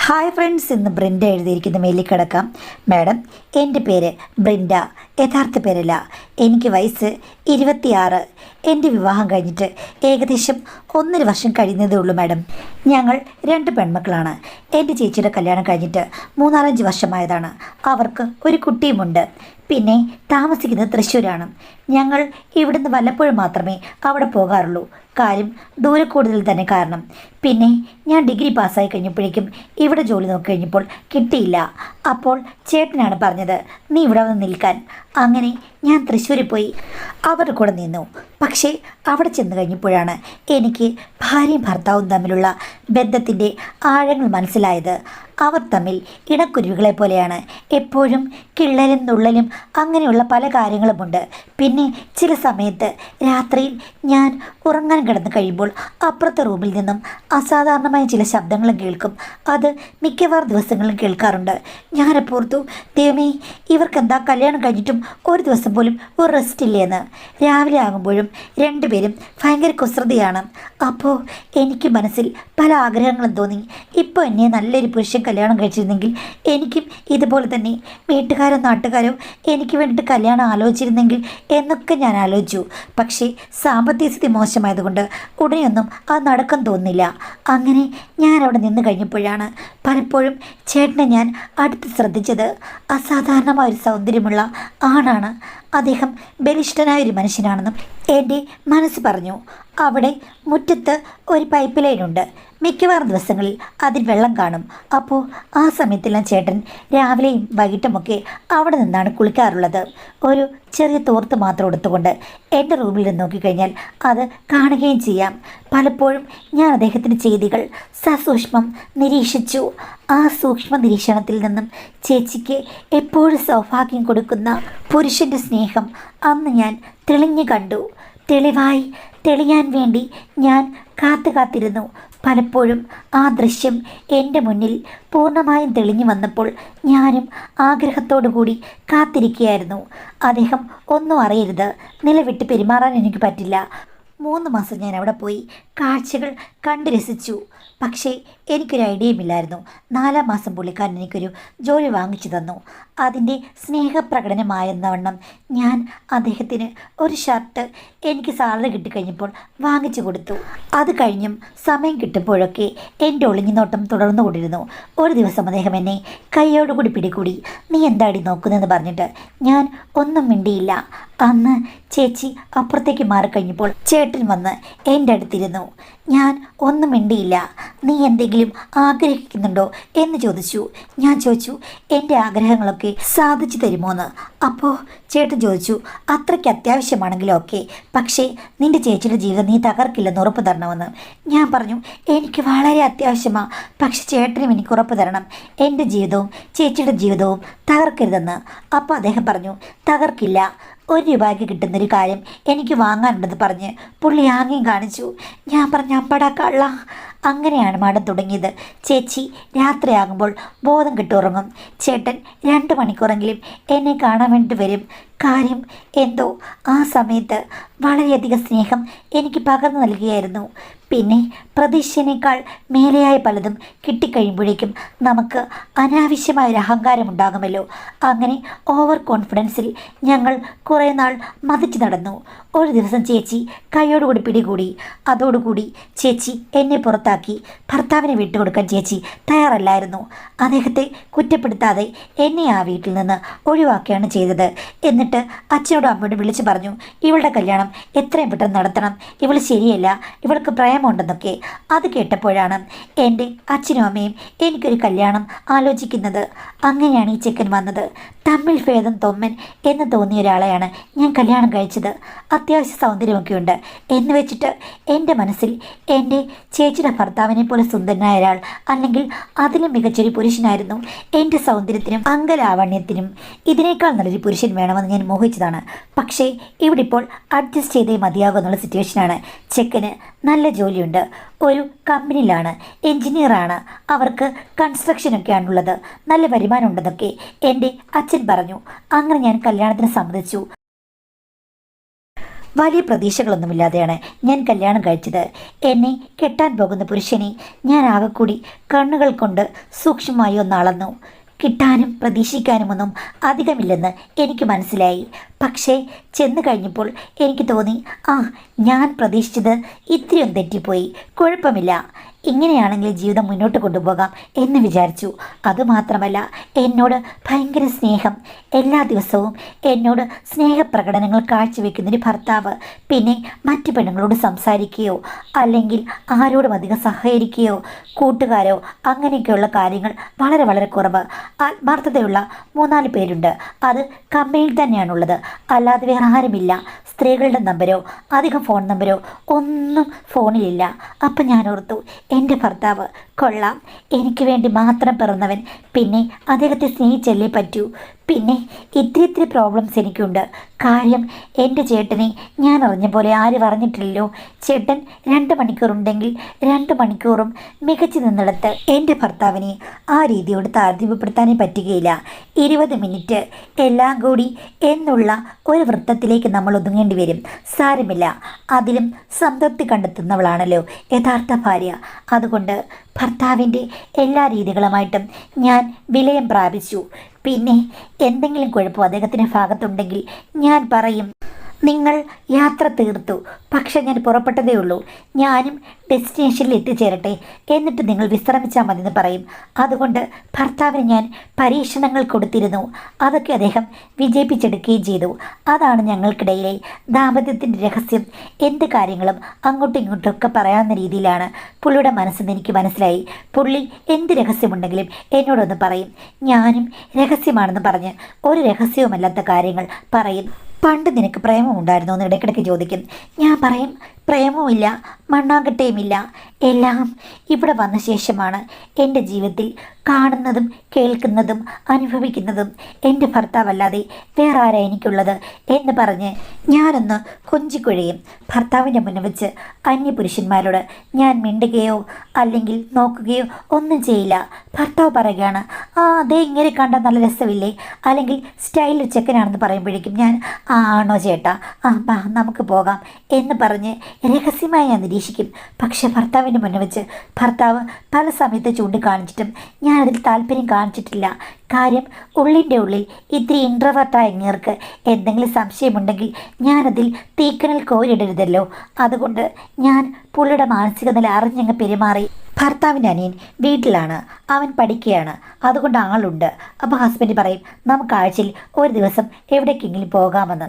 Hi friends, ഇന്ന് ബ്രിൻഡ എഴുതിയിരിക്കുന്ന മെയിലിൽ കിടക്കാം. മാഡം, എൻ്റെ പേര് ബ്രിൻഡ, യഥാർത്ഥ പേരല്ല. എനിക്ക് വയസ്സ് 26. എൻ്റെ വിവാഹം കഴിഞ്ഞിട്ട് ഏകദേശം 1.5 വർഷം കഴിയുന്നതേ ഉള്ളൂ മാഡം. ഞങ്ങൾ 2 പെൺമക്കളാണ്. എൻ്റെ ചേച്ചിയുടെ കല്യാണം കഴിഞ്ഞിട്ട് 3-4 വർഷമായതാണ്. അവർക്ക് ഒരു കുട്ടിയുമുണ്ട്. പിന്നെ താമസിക്കുന്നത് തൃശ്ശൂരാണ്. ഞങ്ങൾ ഇവിടുന്ന് വല്ലപ്പോഴും മാത്രമേ അവിടെ പോകാറുള്ളൂ. കാര്യം ദൂരെ കൂടുതൽ തന്നെ കാരണം. പിന്നെ ഞാൻ ഡിഗ്രി പാസ്സായി കഴിഞ്ഞപ്പോഴേക്കും ഇവിടെ ജോലി നോക്കി കഴിഞ്ഞപ്പോൾ കിട്ടിയില്ല. അപ്പോൾ ചേട്ടനാണ് പറഞ്ഞത് നീ ഇവിടെ വന്ന് നിൽക്കാൻ. അങ്ങനെ ഞാൻ തൃശ്ശൂരിൽ പോയി അവരുടെ കൂടെ നിന്നു. പക്ഷേ അവിടെ ചെന്ന് കഴിഞ്ഞപ്പോഴാണ് എനിക്ക് ഭാര്യയും ഭർത്താവും തമ്മിലുള്ള ബന്ധത്തിൻ്റെ ആഴങ്ങൾ മനസ്സിലായത്. അവർ തമ്മിൽ ഇണക്കുരുവികളെ പോലെയാണ്. എപ്പോഴും കിള്ളലും നുള്ളലും അങ്ങനെയുള്ള പല കാര്യങ്ങളുമുണ്ട്. പിന്നെ ചില സമയത്ത് രാത്രിയിൽ ഞാൻ ഉറങ്ങാൻ കിടന്നു കഴിയുമ്പോൾ അപ്പുറത്തെ റൂമിൽ നിന്നും അസാധാരണമായ ചില ശബ്ദങ്ങളും കേൾക്കും. അത് മിക്കവാറും ദിവസങ്ങളിലും കേൾക്കാറുണ്ട്. ഞാനപ്പോർത്തു, ദൈവമേ, ഇവർക്കെന്താ കല്യാണം കഴിഞ്ഞിട്ടും ഒരു ദിവസം പോലും ഒരു റെസ്റ്റ് ഇല്ലേന്ന്. രാവിലെ ആകുമ്പോഴും രണ്ടുപേരും ഭയങ്കര കുസൃതിയാണ്. അപ്പോൾ എനിക്ക് മനസ്സിൽ പല ആഗ്രഹങ്ങളും തോന്നി. ഇപ്പോൾ എന്നെ നല്ലൊരു പുരുഷൻ കല്യാണം കഴിച്ചിരുന്നെങ്കിൽ എനിക്കും ഇതുപോലെ തന്നെ വീട്ടുകാരോ നാട്ടുകാരോ എനിക്ക് വേണ്ടിയിട്ട് കല്യാണം ആലോചിച്ചിരുന്നെങ്കിൽ എന്നൊക്കെ ഞാൻ ആലോചിച്ചു. പക്ഷേ സാമ്പത്തിക സ്ഥിതി മോശമായതുകൊണ്ട് ഉടനെയൊന്നും അത് നടക്കാൻ തോന്നുന്നില്ല. അങ്ങനെ ഞാൻ അവിടെ നിന്ന് കഴിഞ്ഞപ്പോഴാണ് പലപ്പോഴും ചേട്ടനെ ഞാൻ അടുത്ത് ശ്രദ്ധിച്ചത്. അസാധാരണമായ ഒരു സൗന്ദര്യമുള്ള ആണാണ് അദ്ദേഹം. ബലിഷ്ഠനായൊരു മനുഷ്യനാണെന്നും എൻ്റെ മനസ്സ് പറഞ്ഞു. അവിടെ മുറ്റത്ത് ഒരു പൈപ്പ് ലൈനുണ്ട്. മിക്കവാറും ദിവസങ്ങളിൽ അതിൽ വെള്ളം കാണും. അപ്പോൾ ആ സമയത്തെല്ലാം ചേട്ടൻ രാവിലെയും വൈകിട്ടുമൊക്കെ അവിടെ നിന്നാണ് കുളിക്കാറുള്ളത്. ഒരു ചെറിയ തോർത്ത് മാത്രം എടുത്തുകൊണ്ട് എൻ്റെ റൂമിൽ നിന്ന് നോക്കിക്കഴിഞ്ഞാൽ അത് കാണുകയും ചെയ്യാം. പലപ്പോഴും ഞാൻ അദ്ദേഹത്തിൻ്റെ ചെയ്തികൾ സസൂക്ഷ്മം നിരീക്ഷിച്ചു. ആ സൂക്ഷ്മ നിരീക്ഷണത്തിൽ നിന്നും ചേച്ചിക്ക് എപ്പോഴും സൗഭാഗ്യം കൊടുക്കുന്ന പുരുഷൻ്റെ സ്നേഹം അന്ന് ഞാൻ തെളിഞ്ഞു കണ്ടു. തെളിയാൻ വേണ്ടി ഞാൻ കാത്തിരുന്നു. പലപ്പോഴും ആ ദൃശ്യം എൻ്റെ മുന്നിൽ പൂർണ്ണമായും തെളിഞ്ഞു വന്നപ്പോൾ ഞാനും ആഗ്രഹത്തോടു കൂടി കാത്തിരിക്കുകയായിരുന്നു. അദ്ദേഹം ഒന്നും അറിയരുത്, നിലവിട്ട് പെരുമാറാൻ എനിക്ക് പറ്റില്ല. 3 മാസം ഞാൻ അവിടെ പോയി കാഴ്ചകൾ കണ്ടു രസിച്ചു. പക്ഷേ എനിക്കൊരു ഐഡിയയുമില്ലായിരുന്നു. 4-ാം മാസം പുള്ളിക്കാരൻ എനിക്കൊരു ജോലി വാങ്ങിച്ചു തന്നു. അതിൻ്റെ സ്നേഹപ്രകടനമായെന്നവണ്ണം ഞാൻ അദ്ദേഹത്തിന് ഒരു ഷർട്ട് എനിക്ക് സാലറി കിട്ടിക്കഴിഞ്ഞപ്പോൾ വാങ്ങിച്ചു കൊടുത്തു. അത് കഴിഞ്ഞും സമയം കിട്ടുമ്പോഴൊക്കെ എൻ്റെ ഒളിഞ്ഞുനോട്ടം തുടർന്നുകൊണ്ടിരുന്നു. ഒരു ദിവസം അദ്ദേഹം എന്നെ കൈയോടുകൂടി പിടികൂടി. നീ എന്താടി നോക്കുന്നതെന്ന് പറഞ്ഞിട്ട് ഞാൻ ഒന്നും മിണ്ടിയില്ല. അന്ന് ചേച്ചി അപ്പുറത്തേക്ക് മാറിക്കഴിഞ്ഞപ്പോൾ ചേട്ടൻ വന്ന് എൻ്റെ അടുത്തിരുന്നു. ഞാൻ ഒന്നും മിണ്ടിയില്ല. നീ എന്തെങ്കിലും ആഗ്രഹിക്കുന്നുണ്ടോ എന്ന് ചോദിച്ചു. ഞാൻ ചോദിച്ചു, എൻ്റെ ആഗ്രഹങ്ങളൊക്കെ സാധിച്ചു തരുമോയെന്ന്. അപ്പോൾ ചേട്ടൻ ചോദിച്ചു, അത്രയ്ക്ക് അത്യാവശ്യമാണെങ്കിലും ഓക്കെ, പക്ഷേ നിൻ്റെ ചേച്ചിയുടെ ജീവിതം നീ തകർക്കില്ലെന്ന് ഉറപ്പ് തരണമെന്ന്. ഞാൻ പറഞ്ഞു, എനിക്ക് വളരെ അത്യാവശ്യമാണ്, പക്ഷെ ചേട്ടനും എനിക്ക് ഉറപ്പ് തരണം, എൻ്റെ ജീവിതവും ചേച്ചിയുടെ ജീവിതവും തകർക്കരുതെന്ന്. അപ്പോൾ അദ്ദേഹം പറഞ്ഞു, തകർക്കില്ല. 1 രൂപയ്ക്ക് കിട്ടുന്നൊരു കാര്യം എനിക്ക് വാങ്ങാനുണ്ടെന്ന് പറഞ്ഞ് പുള്ളി ആംഗ്യം കാണിച്ചു. ഞാൻ പറഞ്ഞു, അപ്പടാ കള്ള. അങ്ങനെയാണ് മാഡം തുടങ്ങിയത്. ചേച്ചി രാത്രിയാകുമ്പോൾ ബോധം കിട്ടുറങ്ങും. ചേട്ടൻ 2 മണിക്കൂറെങ്കിലും എന്നെ കാണാൻ വേണ്ടി വരും. കാര്യം എന്തോ ആ സമയത്ത് വളരെയധികം സ്നേഹം എനിക്ക് പകർന്നു നൽകുകയായിരുന്നു. പിന്നെ പ്രതീക്ഷയേക്കാൾ മേലെയായ പലതും കിട്ടിക്കഴിയുമ്പോഴേക്കും നമുക്ക് അനാവശ്യമായൊരു അഹങ്കാരം ഉണ്ടാകുമല്ലോ. അങ്ങനെ ഓവർ കോൺഫിഡൻസിൽ ഞങ്ങൾ കുറേ നാൾ മതിച്ചു നടന്നു. ഒരു ദിവസം ചേച്ചി കൈയോടുകൂടി പിടികൂടി. അതോടുകൂടി ചേച്ചി എന്നെ പുറത്താക്കി. ഭർത്താവിനെ വിട്ടുകൊടുക്കാൻ ചേച്ചി തയ്യാറല്ലായിരുന്നു. അദ്ദേഹത്തെ കുറ്റപ്പെടുത്താതെ എന്നെ ആ വീട്ടിൽ നിന്ന് ഒഴിവാക്കുകയാണ് ചെയ്തത്. എന്നിട്ട് അച്ഛനോടും അമ്മയോടും വിളിച്ചു പറഞ്ഞു, ഇവളുടെ കല്യാണം എത്രയും പെട്ടെന്ന് നടത്തണം, ഇവൾ ശരിയല്ല, ഇവൾക്ക് പ്രേമമുണ്ടെന്നൊക്കെ. അത് കേട്ടപ്പോഴാണ് എൻ്റെ അച്ഛനും അമ്മയും എനിക്കൊരു കല്യാണം ആലോചിക്കുന്നത്. അങ്ങനെയാണ് ഈ ചെക്കൻ വന്നത്. തമ്മിൽ ഭേദം തൊമ്മൻ എന്ന് തോന്നിയ ഒരാളെയാണ് ഞാൻ കല്യാണം കഴിച്ചത്. അത്യാവശ്യ സൗന്ദര്യമൊക്കെ ഉണ്ട് എന്ന് വെച്ചിട്ട് എൻ്റെ മനസ്സിൽ എൻ്റെ ചേച്ചിയുടെ ഭർത്താവിനെ പോലെ സുന്ദരനായ ഒരാൾ, അല്ലെങ്കിൽ അതിലും മികച്ചൊരു പുരുഷനായിരുന്നു. എൻ്റെ സൗന്ദര്യത്തിനും അംഗലാവണ്യത്തിനും ഇതിനേക്കാൾ നല്ലൊരു പുരുഷൻ വേണമെന്ന് ഞാൻ മോഹിച്ചതാണ്. പക്ഷേ ഇവിടെ ഇപ്പോൾ അഡ്ജസ്റ്റ് ചെയ്തേ മതിയാകും എന്നുള്ള സിറ്റുവേഷനാണ്. ചെക്കന് നല്ല ജോലിയുണ്ട്, ഒരു കമ്പനിയിലാണ്, എൻജിനീയറാണ്, അവർക്ക് കൺസ്ട്രക്ഷനൊക്കെയാണുള്ളത്, നല്ല വരുമാനം ഉണ്ടെന്നൊക്കെ എൻ്റെ അച്ഛൻ പറഞ്ഞു. അങ്ങനെ ഞാൻ കല്യാണത്തിന് സമ്മതിച്ചു. വലിയ പ്രതീക്ഷകളൊന്നുമില്ലാതെയാണ് ഞാൻ കല്യാണം കഴിച്ചത്. എന്നെ കെട്ടാൻ പോകുന്ന പുരുഷനെ ഞാൻ ആകെക്കൂടി കണ്ണുകൾ കൊണ്ട് സൂക്ഷ്മമായി ഒന്ന് അളന്നു. കിട്ടാനും പ്രതീക്ഷിക്കാനുമൊന്നും അധികമില്ലെന്ന് എനിക്ക് മനസ്സിലായി. പക്ഷേ ചെന്ന് കഴിഞ്ഞപ്പോൾ എനിക്ക് തോന്നി, ഞാൻ പ്രതീക്ഷിച്ചത് ഇത്രയും തെറ്റിപ്പോയി. കുഴപ്പമില്ല, ഇങ്ങനെയാണെങ്കിൽ ജീവിതം മുന്നോട്ട് കൊണ്ടുപോകാം എന്ന് വിചാരിച്ചു. അതുമാത്രമല്ല, എന്നോട് ഭയങ്കര സ്നേഹം. എല്ലാ ദിവസവും എന്നോട് സ്നേഹപ്രകടനങ്ങൾ കാഴ്ചവെക്കുന്നൊരു ഭർത്താവ്. പിന്നെ മറ്റു പെണ്ണുങ്ങളോട് സംസാരിക്കുകയോ അല്ലെങ്കിൽ ആരോടും അധികം സഹകരിക്കുകയോ കൂട്ടുകാരോ അങ്ങനെയൊക്കെയുള്ള കാര്യങ്ങൾ വളരെ വളരെ കുറവ്. ആത്മാർത്ഥതയുള്ള 3-4 പേരുണ്ട്. അത് കമ്പനിയിൽ തന്നെയാണുള്ളത്, അല്ലാതെ വേറെ ആരുമില്ല. സ്ത്രീകളുടെ നമ്പരോ അധികം ഫോൺ നമ്പരോ ഒന്നും ഫോണിലില്ല. അപ്പം ഞാൻ ഓർത്തു, എൻ്റെ ഭർത്താവ് കൊള്ളാം, എനിക്ക് വേണ്ടി മാത്രം പിറന്നവൻ. പിന്നെ അദ്ദേഹത്തെ സ്നേഹിച്ചല്ലേ പറ്റൂ. പിന്നെ ഇത്തിരി പ്രോബ്ലംസ് എനിക്കുണ്ട്. കാര്യം എൻ്റെ ചേട്ടനെ ഞാൻ അറിഞ്ഞ പോലെ ആരും അറിഞ്ഞിട്ടില്ലല്ലോ. ചേട്ടൻ 2 മണിക്കൂറുണ്ടെങ്കിൽ 2 മണിക്കൂറും മികച്ചു നിന്നിടത്ത് എൻ്റെ ഭർത്താവിനെ ആ രീതിയോട് താരതമ്യപ്പെടുത്താനേ പറ്റുകയില്ല. 20 മിനിറ്റ് എല്ലാം കൂടി എന്നുള്ള ഒരു വൃത്തത്തിലേക്ക് നമ്മൾ ഒതുങ്ങേണ്ടി വരും. സാരമില്ല, അതിലും സംതൃപ്തി കണ്ടെത്തുന്നവളാണല്ലോ യഥാർത്ഥ ഭാര്യ. അതുകൊണ്ട് ഭർത്താവിൻ്റെ എല്ലാ രീതികളുമായിട്ടും ഞാൻ വിലയം പ്രാപിച്ചു. പിന്നെ എന്തെങ്കിലും കുഴപ്പം അദ്ദേഹത്തിൻ്റെ ഭാഗത്തുണ്ടെങ്കിൽ ഞാൻ പറയും, നിങ്ങൾ യാത്ര തീർത്തു, പക്ഷെ ഞാൻ പുറപ്പെട്ടതേ ഉള്ളൂ. ഞാനും ഡെസ്റ്റിനേഷനിൽ എത്തിച്ചേരട്ടെ, എന്നിട്ട് നിങ്ങൾ വിശ്രമിച്ചാൽ മതി എന്ന് പറയും. അതുകൊണ്ട് ഭർത്താവിന് ഞാൻ പരീക്ഷണങ്ങൾ കൊടുത്തിരുന്നു. അതൊക്കെ അദ്ദേഹം വിജയിപ്പിച്ചെടുക്കുകയും ചെയ്തു. അതാണ് ഞങ്ങൾക്കിടയിലെ ദാമ്പത്യത്തിൻ്റെ രഹസ്യം. എന്ത് കാര്യങ്ങളും അങ്ങോട്ടും ഇങ്ങോട്ടുമൊക്കെ പറയാവുന്ന രീതിയിലാണ് പുള്ളിയുടെ മനസ്സെന്ന് എനിക്ക് മനസ്സിലായി. പുള്ളി എന്ത് രഹസ്യമുണ്ടെങ്കിലും എന്നോടൊന്ന് പറയും. ഞാനും രഹസ്യമാണെന്ന് പറഞ്ഞ് ഒരു രഹസ്യവുമല്ലാത്ത കാര്യങ്ങൾ പറയും. പണ്ട് നിനക്ക് പ്രേമമുണ്ടായിരുന്നോ എന്ന് ഇടയ്ക്കിടയ്ക്ക് ചോദിക്കും. ഞാൻ പറയും, പ്രേമവുമില്ല, മണ്ണാങ്കട്ടയുമില്ല. എല്ലാം ഇവിടെ വന്ന ശേഷമാണ് എൻ്റെ ജീവിതത്തിൽ കാണുന്നതും കേൾക്കുന്നതും അനുഭവിക്കുന്നതും. എൻ്റെ ഭർത്താവല്ലാതെ വേറെ ആരാ എനിക്കുള്ളത് എന്ന് പറഞ്ഞ് ഞാനൊന്ന് കൊഞ്ചിക്കുഴയും. ഭർത്താവിൻ്റെ മുന്നിൽ വെച്ച് അന്യപുരുഷന്മാരോട് ഞാൻ മിണ്ടുകയോ അല്ലെങ്കിൽ നോക്കുകയോ ഒന്നും ചെയ്യില്ല. ഭർത്താവ് പറയുകയാണ്, അതേ ഇങ്ങനെ കണ്ടാൽ നല്ല രസമില്ലേ, അല്ലെങ്കിൽ സ്റ്റൈലിൽ ചെക്കനാണെന്ന് പറയുമ്പോഴേക്കും ഞാൻ ആണോ ചേട്ടാ, ബാ നമുക്ക് പോകാം എന്ന് പറഞ്ഞ് രഹസ്യമായി ഞാൻ നിരീക്ഷിക്കും. പക്ഷെ ഭർത്താവിൻ്റെ മുന്നിൽ വെച്ച് ഭർത്താവ് പല സമയത്ത് ചൂണ്ടിക്കാണിച്ചിട്ടും ഞാനതിൽ താല്പര്യം കാണിച്ചിട്ടില്ല. കാര്യം, ഉള്ളിൻ്റെ ഉള്ളിൽ ഇത്തിരി ഇൻട്രവേർട്ടായ ഇങ്ങേർക്ക് എന്തെങ്കിലും സംശയമുണ്ടെങ്കിൽ ഞാനതിൽ തീക്കനൽ കോരിടരുതല്ലോ. അതുകൊണ്ട് ഞാൻ പുള്ളിയുടെ മാനസിക നില അറിഞ്ഞങ്ങ് പെരുമാറി. ഭർത്താവിൻ്റെ അനിയൻ വീട്ടിലാണ്, അവൻ പഠിക്കുകയാണ്, അതുകൊണ്ട് ആളുണ്ട്. അപ്പോൾ ഹസ്ബൻഡ് പറയും, നമുക്ക് ആഴ്ചയിൽ ഒരു ദിവസം എവിടേക്കെങ്കിലും പോകാമെന്ന്.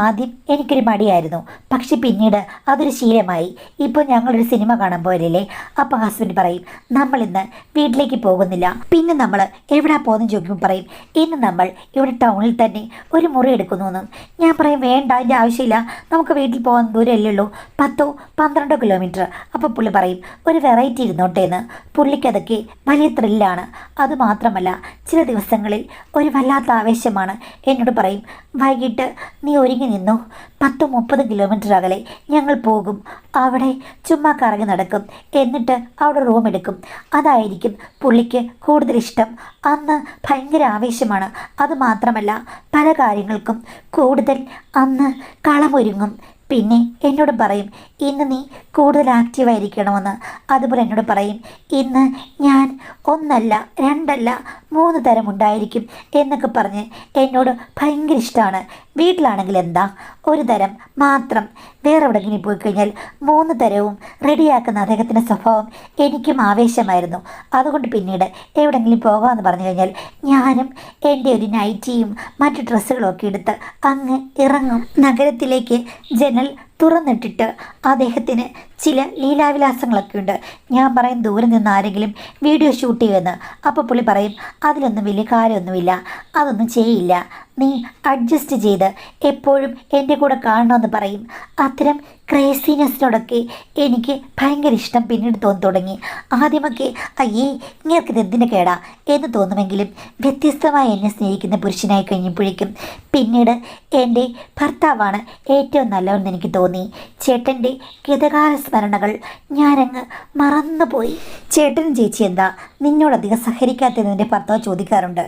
ആദ്യം എനിക്കൊരു മടിയായിരുന്നു, പക്ഷെ പിന്നീട് അതൊരു ശീലമായി. ഇപ്പോൾ ഞങ്ങളൊരു സിനിമ കാണാൻ പോയല്ലേ, അപ്പോൾ ഹസ്ബൻഡ് പറയും, നമ്മളിന്ന് വീട്ടിലേക്ക് പോകുന്നില്ല. പിന്നെ നമ്മൾ എവിടെ പോകുന്നു ചോദിക്കുമ്പോൾ പറയും, ഇന്ന് നമ്മൾ ഇവിടെ ടൗണിൽ തന്നെ ഒരു മുറി എടുക്കുന്നു എന്ന്. ഞാൻ പറയും, വേണ്ട, അതിൻ്റെ ആവശ്യമില്ല, നമുക്ക് വീട്ടിൽ പോകാൻ ദൂരമല്ലേ ഉള്ളൂ, 10-12 കിലോമീറ്റർ. അപ്പോൾ പുള്ളി പറയും, ഒരു വെറൈറ്റി ഇരുന്നോട്ടെ എന്ന്. പുള്ളിക്കതൊക്കെ വലിയ ത്രില്ലാണ്. അതുമാത്രമല്ല, ചില ദിവസങ്ങളിൽ ഒരു വല്ലാത്ത ആവേശമാണ്. എന്നോട് പറയും, വൈകിട്ട് നീ ഒരുങ്ങി നിന്നു, 10-30 കിലോമീറ്റർ അകലെ ഞങ്ങൾ പോകും, അവിടെ ചുമ്മാ കറങ്ങി നടക്കും, എന്നിട്ട് അവിടെ റൂം എടുക്കും. അതായിരിക്കും പുള്ളിക്ക് കൂടുതൽ ഇഷ്ടം. അന്ന് ഭയങ്കര ആവേശമാണ്. അതുമാത്രമല്ല, പല കാര്യങ്ങൾക്കും കൂടുതൽ അന്ന് കളമൊരുങ്ങും. പിന്നെ എന്നോട് പറയും, ഇന്ന് നീ കൂടുതൽ ആക്റ്റീവായിരിക്കണമെന്ന്. അതുപോലെ എന്നോട് പറയും, ഇന്ന് ഞാൻ 1 അല്ല 2 അല്ല 3 തരം ഉണ്ടായിരിക്കും എന്നൊക്കെ പറഞ്ഞ് എന്നോട് ഭയങ്കര ഇഷ്ടമാണ്. വീട്ടിലാണെങ്കിൽ എന്താ, ഒരു തരം മാത്രം. വേറെ എവിടെയെങ്കിലും പോയി കഴിഞ്ഞാൽ 3 തരവും റെഡിയാക്കുന്ന അദ്ദേഹത്തിൻ്റെ സ്വഭാവം എനിക്കും ആവേശമായിരുന്നു. അതുകൊണ്ട് പിന്നീട് എവിടെയെങ്കിലും പോകാമെന്ന് പറഞ്ഞു കഴിഞ്ഞാൽ ഞാനും എൻ്റെ ഒരു നൈറ്റിയും മറ്റു ഡ്രസ്സുകളും ഒക്കെ എടുത്ത് അങ്ങ് ഇറങ്ങും. നഗരത്തിലേക്ക് ജനൽ തുറന്നിട്ടിട്ട് അദ്ദേഹത്തിന് ചില ലീലാവിലാസങ്ങളൊക്കെ ഉണ്ട്. ഞാൻ പറയും, ദൂരെ നിന്ന് ആരെങ്കിലും വീഡിയോ ഷൂട്ട് ചെയ്യുമെന്ന്. അപ്പോൾ പുള്ളി പറയും, അതിലൊന്നും വലിയ കാര്യമൊന്നുമില്ല, അതൊന്നും ചെയ്യില്ല, നീ അഡ്ജസ്റ്റ് ചെയ്ത് എപ്പോഴും എൻ്റെ കൂടെ കാണണമെന്ന് പറയും. അത്തരം ക്രേസിനെസ്സിനോടൊക്കെ എനിക്ക് ഭയങ്കര ഇഷ്ടം പിന്നീട് തോന്നി തുടങ്ങി. ആദ്യമൊക്കെ അയ്യേ ഇങ്ങേർക്കിത് എന്തിൻ്റെ കേടാ എന്ന് തോന്നുമെങ്കിലും വ്യത്യസ്തമായി എന്നെ സ്നേഹിക്കുന്ന പുരുഷനായി കഴിഞ്ഞപ്പോഴേക്കും പിന്നീട് എൻ്റെ ഭർത്താവാണ് ഏറ്റവും നല്ലതെന്ന് എനിക്ക് തോന്നി. ചേട്ടൻ്റെ ഗതകാല സ്മരണകൾ ഞാനങ്ങ് മറന്നുപോയി. ചേട്ടനും ചേച്ചി എന്താ നിന്നോടധികം സഹകരിക്കാത്തതെന്ന് എൻ്റെ ഭർത്താവ് ചോദിക്കാറുണ്ട്.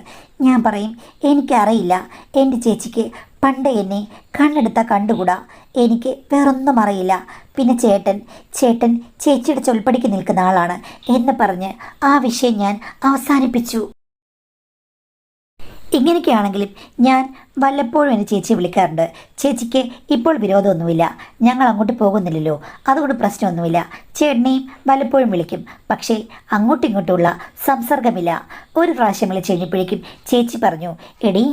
ഞാൻ പറയും എനിക്കറിയില്ല, എൻ്റെ ചേച്ചിക്ക് പണ്ട് എന്നെ കണ്ണെടുത്താൽ കണ്ടുകൂടാ, എനിക്ക് വേറൊന്നും അറിയില്ല. പിന്നെ ചേട്ടൻ ചേച്ചിയുടെ ചൊൽപ്പടിക്ക് നിൽക്കുന്ന ആളാണ് എന്ന് പറഞ്ഞ് ആ വിഷയം ഞാൻ അവസാനിപ്പിച്ചു. ഇങ്ങനെയൊക്കെയാണെങ്കിലും ഞാൻ വല്ലപ്പോഴും എൻ്റെ ചേച്ചിയെ വിളിക്കാറുണ്ട്. ചേച്ചിക്ക് ഇപ്പോൾ വിരോധമൊന്നുമില്ല, ഞങ്ങൾ അങ്ങോട്ട് പോകുന്നില്ലല്ലോ, അതുകൊണ്ട് പ്രശ്നമൊന്നുമില്ല. ചേട്ടനെയും വല്ലപ്പോഴും വിളിക്കും, പക്ഷേ അങ്ങോട്ടും ഇങ്ങോട്ടുമുള്ള സംസർഗമില്ല. ഒരു പ്രാവശ്യം വിളിച്ച് കഴിഞ്ഞപ്പോഴേക്കും ചേച്ചി പറഞ്ഞു, എടീ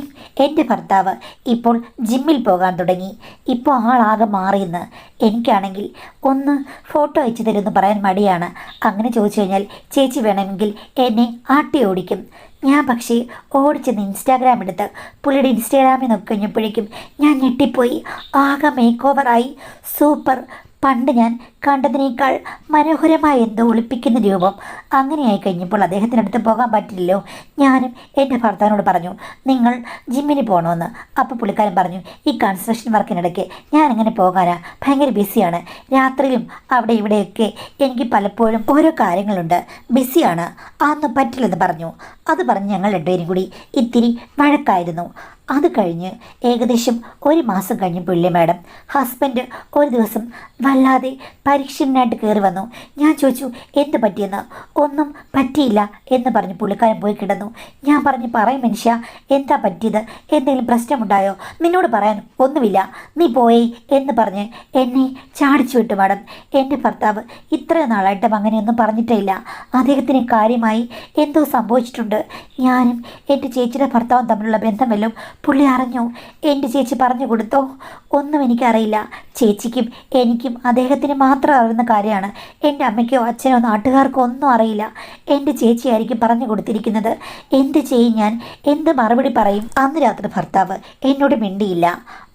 എൻ്റെ ഭർത്താവ് ഇപ്പോൾ ജിമ്മിൽ പോകാൻ തുടങ്ങി, ഇപ്പോൾ ആളാകെ മാറിയെന്ന്. എനിക്കാണെങ്കിൽ ഒന്ന് ഫോട്ടോ അയച്ചു തരുമെന്ന് പറയാൻ മടിയാണ്. അങ്ങനെ ചോദിച്ചു കഴിഞ്ഞാൽ ചേച്ചി വേണമെങ്കിൽ എന്നെ ആട്ടി ഓടിക്കും. ഞാൻ പക്ഷേ ഓടിച്ചെന്ന് ഇൻസ്റ്റാഗ്രാം എടുത്ത് പുള്ളിയുടെ ഇൻസ്റ്റാഗ്രാമിൽ നോക്കി കഴിഞ്ഞപ്പോഴേക്കും ഞാൻ ഞെട്ടിപ്പോയി. ആകെ മേക്ക് ഓവറായി, സൂപ്പർ. പണ്ട് ഞാൻ കണ്ടതിനേക്കാൾ മനോഹരമായ എന്തോ ഒളിപ്പിക്കുന്ന രൂപം. അങ്ങനെയായി കഴിഞ്ഞപ്പോൾ അദ്ദേഹത്തിനടുത്ത് പോകാൻ പറ്റില്ലല്ലോ. ഞാനും എൻ്റെ ഭർത്താവിനോട് പറഞ്ഞു, നിങ്ങൾ ജിമ്മിന് പോകണമെന്ന്. അപ്പോൾ പുള്ളിക്കാരൻ പറഞ്ഞു, ഈ കൺസ്ട്രക്ഷൻ വർക്കിനിടയ്ക്ക് ഞാൻ എങ്ങനെ പോകാനാ, ഭയങ്കര ബിസിയാണ്, രാത്രിയിലും അവിടെ ഇവിടെയൊക്കെ എനിക്ക് പലപ്പോഴും ഓരോ കാര്യങ്ങളുണ്ട്, ബിസിയാണ്, അതൊന്നും പറ്റില്ലെന്ന് പറഞ്ഞു. അത് പറഞ്ഞ് ഞങ്ങൾ രണ്ടുപേരും കൂടി ഇത്തിരി വഴക്കായിരുന്നു. അത് കഴിഞ്ഞ് ഏകദേശം ഒരു മാസം കഴിഞ്ഞപ്പോഴില്ലേ മാഡം, ഹസ്ബൻഡ് ഒരു ദിവസം വല്ലാതെ പരീക്ഷണനായിട്ട് കയറി വന്നു. ഞാൻ ചോദിച്ചു എന്ത് പറ്റിയെന്ന്. ഒന്നും പറ്റിയില്ല എന്ന് പറഞ്ഞ് പുള്ളിക്കാരൻ പോയി കിടന്നു. ഞാൻ പറഞ്ഞു, പറയും മനുഷ്യ, എന്താ പറ്റിയത്, എന്തെങ്കിലും പ്രശ്നമുണ്ടായോ? നിന്നോട് പറയാൻ ഒന്നുമില്ല, നീ പോയേ എന്ന് പറഞ്ഞ് എന്നെ ചാടിച്ചു വിട്ടു മാഡം. എൻ്റെ ഭർത്താവ് ഇത്രയും നാളായിട്ടും അങ്ങനെയൊന്നും പറഞ്ഞിട്ടേ ഇല്ല. അദ്ദേഹത്തിന് കാര്യമായി എന്തോ സംഭവിച്ചിട്ടുണ്ട്. ഞാനും എൻ്റെ ചേച്ചിയുടെ ഭർത്താവും തമ്മിലുള്ള ബന്ധമെല്ലാം പുള്ളി അറിഞ്ഞു. എൻ്റെ ചേച്ചി പറഞ്ഞു കൊടുത്തോ? ഒന്നും എനിക്കറിയില്ല. ചേച്ചിക്കും എനിക്കും അദ്ദേഹത്തിന് മാത്രം അറിയുന്ന കാര്യമാണ്. എൻ്റെ അമ്മയ്ക്കോ അച്ഛനോ നാട്ടുകാർക്കോ ഒന്നും അറിയില്ല. എൻ്റെ ചേച്ചിയായിരിക്കും പറഞ്ഞു കൊടുത്തിരിക്കുന്നത്. എന്ത് ചെയ്യും ഞാൻ? എന്ത് മറുപടി പറയും? അന്ന് രാത്രി ഭർത്താവ് എന്നോട് മിണ്ടിയില്ല,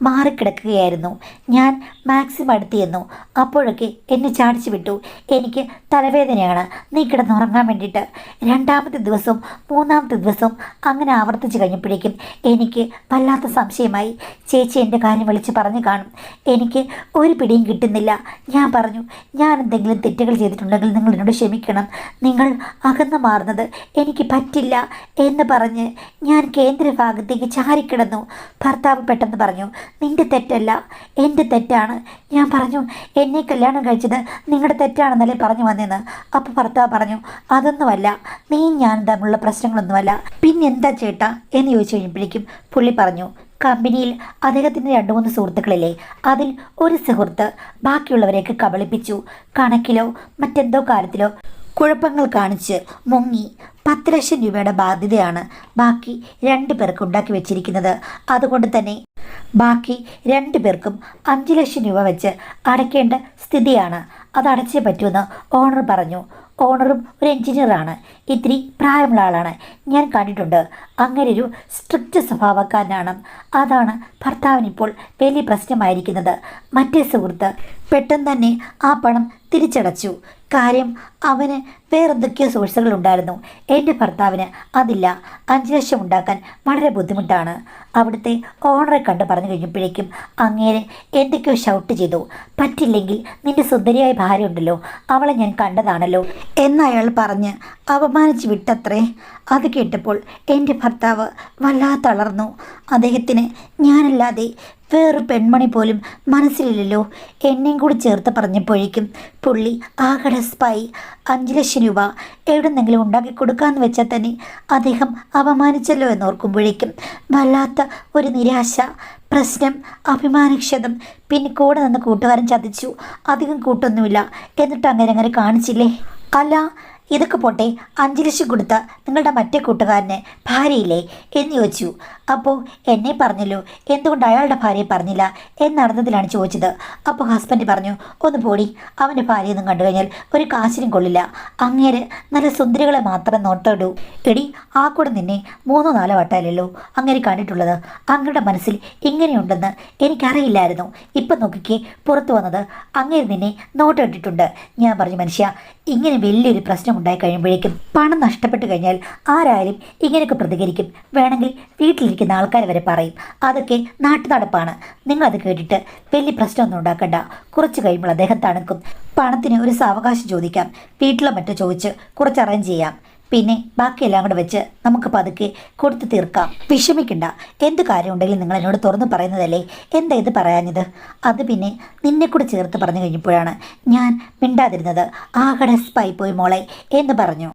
മാറിക്കിടക്കുകയായിരുന്നു. ഞാൻ മാക്സിമം അടുത്ത് ചെന്നു. അപ്പോഴൊക്കെ എന്നെ ചാടിച്ചു വിട്ടു. എനിക്ക് തലവേദനയാണ്, നീ കിടന്നുറങ്ങാൻ വേണ്ടിയിട്ട്. രണ്ടാമത്തെ ദിവസവും മൂന്നാമത്തെ ദിവസവും അങ്ങനെ ആവർത്തിച്ച് കഴിഞ്ഞപ്പോഴേക്കും എനിക്ക് വല്ലാത്ത സംശയമായി. ചേച്ചി എൻ്റെ കാര്യം വിളിച്ച് പറഞ്ഞു കാണും. എനിക്ക് ഒരു പിടിയും കിട്ടുന്നില്ല. ഞാൻ പറഞ്ഞു, ഞാൻ എന്തെങ്കിലും തെറ്റുകൾ ചെയ്തിട്ടുണ്ടെങ്കിൽ നിങ്ങൾ എന്നോട് ക്ഷമിക്കണം, നിങ്ങൾ അകന്നു മാറുന്നത് എനിക്ക് പറ്റില്ല എന്ന് പറഞ്ഞ് ഞാൻ കേന്ദ്രഭാഗത്തേക്ക് ചാരിക്കിടന്നു. ഭർത്താവ് പെട്ടെന്ന് പറഞ്ഞു, നിൻ്റെ തെറ്റല്ല, എൻ്റെ തെറ്റാണ്. ഞാൻ പറഞ്ഞു, എന്നെ കല്യാണം കഴിച്ചത് നിങ്ങളുടെ തെറ്റാണെന്നല്ലേ പറഞ്ഞു വന്നേന്ന്. അപ്പോൾ ഭർത്താവ് പറഞ്ഞു, അതൊന്നുമല്ല, നീ ഞാൻ തമ്മിലുള്ള പ്രശ്നങ്ങളൊന്നുമല്ല. പിന്നെന്താ ചേട്ടാ എന്ന് ചോദിച്ചു കഴിഞ്ഞപ്പോഴേക്കും പുള്ളി പറഞ്ഞു, കമ്പനിയിൽ അദ്ദേഹത്തിൻ്റെ 2-3 സുഹൃത്തുക്കളില്ലേ, അതിൽ ഒരു സുഹൃത്ത് ബാക്കിയുള്ളവരെയൊക്കെ കബളിപ്പിച്ചു. കണക്കിലോ മറ്റെന്തോ കാര്യത്തിലോ കുഴപ്പങ്ങൾ കാണിച്ച് മുങ്ങി. 10 ലക്ഷം രൂപയുടെ ബാധ്യതയാണ് ബാക്കി 2 പേർക്ക് ഉണ്ടാക്കി വെച്ചിരിക്കുന്നത്. അതുകൊണ്ട് തന്നെ ബാക്കി 2 പേർക്കും 5 ലക്ഷം രൂപ വെച്ച് അടയ്ക്കേണ്ട സ്ഥിതിയാണ്. അത് അടച്ചേ പറ്റുമെന്ന് ഓണർ പറഞ്ഞു. ഓണറും ഒരു എൻജിനീയറാണ്, ഇത്തിരി പ്രായമുള്ള ആളാണ്. ഞാൻ കണ്ടിട്ടുണ്ട്. അങ്ങനെ ഒരു സ്ട്രിക്റ്റ് സ്വഭാവക്കാരനാണ്. അതാണ് ഭർത്താവിനിപ്പോൾ വലിയ പ്രശ്നമായിരിക്കുന്നത്. മറ്റേ സുഹൃത്ത് പെട്ടെന്ന് തന്നെ ആ പണം തിരിച്ചടച്ചു. കാര്യം അവന് വേറെന്തൊക്കെയോ സോഴ്സുകൾ ഉണ്ടായിരുന്നു. എൻ്റെ ഭർത്താവിന് അതില്ല. 5 ലക്ഷം ഉണ്ടാക്കാൻ വളരെ ബുദ്ധിമുട്ടാണ്. അവിടുത്തെ ഓണറെ കണ്ട് പറഞ്ഞു കഴിഞ്ഞപ്പോഴേക്കും അങ്ങേരെ എന്തൊക്കെയോ ഷൗട്ട് ചെയ്തു. പറ്റില്ലെങ്കിൽ നിന്റെ സുന്ദരിയായ ഭാര്യ ഉണ്ടല്ലോ, അവളെ ഞാൻ കണ്ടതാണല്ലോ എന്നയാൾ പറഞ്ഞ് അപമാനിച്ച് വിട്ടത്രേ. അത് കേട്ടപ്പോൾ എൻ്റെ ഭർത്താവ് വല്ലാതെ തളർന്നു. അദ്ദേഹത്തിന് ഞാനല്ലാതെ വേറൊരു പെൺമണി പോലും മനസ്സിലില്ലല്ലോ. എന്നെയും കൂടി ചേർത്ത് പറഞ്ഞപ്പോഴേക്കും പുള്ളി ആകെ സ്പൈ. 5 ലക്ഷം രൂപ എവിടെന്നെങ്കിലും ഉണ്ടാക്കി കൊടുക്കാമെന്ന് വെച്ചാൽ തന്നെ അദ്ദേഹം അപമാനിച്ചല്ലോ എന്നോർക്കുമ്പോഴേക്കും വല്ലാത്ത ഒരു നിരാശ. പ്രശ്നം, അഭിമാനക്ഷതം. പിന്നെ കൂടെ നിന്ന് കൂട്ടുകാരൻ ചതിച്ചു. അധികം കൂട്ടൊന്നുമില്ല, എന്നിട്ട് അങ്ങനെ കാണിച്ചില്ലേ? അല്ല, ഇതൊക്കെ പോട്ടെ, 5 ലക്ഷം കൊടുത്ത നിങ്ങളുടെ മറ്റേ കൂട്ടുകാരന് ഭാര്യയില്ലേ എന്ന് ചോദിച്ചു. അപ്പോൾ എന്നെ പറഞ്ഞല്ലോ, എന്തുകൊണ്ട് അയാളുടെ ഭാര്യയെ പറഞ്ഞില്ല എന്നറിഞ്ഞതിലാണ് ചോദിച്ചത്. അപ്പോൾ ഹസ്ബൻഡ് പറഞ്ഞു, ഒന്ന് പോടി, അവൻ്റെ ഭാര്യയൊന്നും കണ്ടു കഴിഞ്ഞാൽ ഒരു കാശിനും കൊള്ളില്ല. അങ്ങേര് നല്ല സുന്ദരികളെ മാത്രം നോട്ടമിടൂ. എടി, ആ കൂടെ നിന്നെ 3-4 വട്ടമല്ലല്ലോ അങ്ങേര് കണ്ടിട്ടുള്ളത്. അങ്ങയുടെ മനസ്സിൽ ഇങ്ങനെയുണ്ടെന്ന് എനിക്കറിയില്ലായിരുന്നു. ഇപ്പം നോക്കിക്കേ, പുറത്തു വന്നത് അങ്ങേര് നിന്നെ നോട്ടമിട്ടിട്ടുണ്ട്. ഞാൻ പറഞ്ഞു, മനുഷ്യ, ഇങ്ങനെ വലിയൊരു പ്രശ്നം ഉണ്ടായി കഴിയുമ്പോഴേക്കും പണം നഷ്ടപ്പെട്ട് കഴിഞ്ഞാൽ ആരായാലും ഇങ്ങനെയൊക്കെ പ്രതികരിക്കും. വേണമെങ്കിൽ വീട്ടിലിരിക്കുന്ന ആൾക്കാർ വരെ പറയും. അതൊക്കെ നാട്ടുനടപ്പാണ്. നിങ്ങളത് കേട്ടിട്ട് വലിയ പ്രശ്നമൊന്നും ഉണ്ടാക്കണ്ട. കുറച്ച് കഴിയുമ്പോൾ അദ്ദേഹം തണുക്കും. പണത്തിന് ഒരു സാവകാശം ചോദിക്കാം, വീട്ടിലോ മറ്റോ ചോദിച്ച് കുറച്ച് അറേഞ്ച് ചെയ്യാം. പിന്നെ ബാക്കിയെല്ലാം കൂടെ വെച്ച് നമുക്ക് പതുക്കെ കൊടുത്തു തീർക്കാം. വിഷമിക്കണ്ട, എന്ത് കാര്യമുണ്ടെങ്കിലും നിങ്ങൾ എന്നോട് തുറന്നു പറയുന്നതല്ലേ, എന്താ ഇത് പറയാഞ്ഞത്? അത് പിന്നെ നിന്നെ കൂടെ ചേർത്ത് പറഞ്ഞു കഴിഞ്ഞപ്പോഴാണ് ഞാൻ മിണ്ടാതിരുന്നത്. ആകടെ സ്പായി പോയി മോളെ എന്ന് പറഞ്ഞു.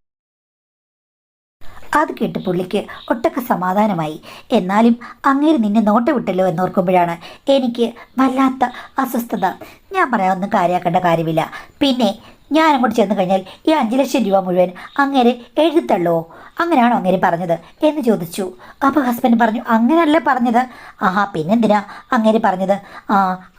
അത് കേട്ട് പുള്ളിക്ക് ഒട്ടൊക്കെ സമാധാനമായി. എന്നാലും അങ്ങേര് നിന്നെ നോട്ട വിട്ടല്ലോ എന്നോർക്കുമ്പോഴാണ് എനിക്ക് വല്ലാത്ത അസ്വസ്ഥത. ഞാൻ പറയാവുന്ന കാര്യമാക്കേണ്ട കാര്യമില്ല. പിന്നെ ഞാൻ അങ്ങോട്ട് ചെന്ന് കഴിഞ്ഞാൽ ഈ 5 ലക്ഷം രൂപ മുഴുവൻ അങ്ങേരെ എഴുതിത്തള്ളോ? അങ്ങനെയാണോ അങ്ങേര് പറഞ്ഞത് എന്ന് ചോദിച്ചു. അപ്പോൾ ഹസ്ബൻഡ് പറഞ്ഞു, അങ്ങനെയല്ലേ പറഞ്ഞത്. ആഹാ, പിന്നെന്തിനാ അങ്ങേര് പറഞ്ഞത്? ആ,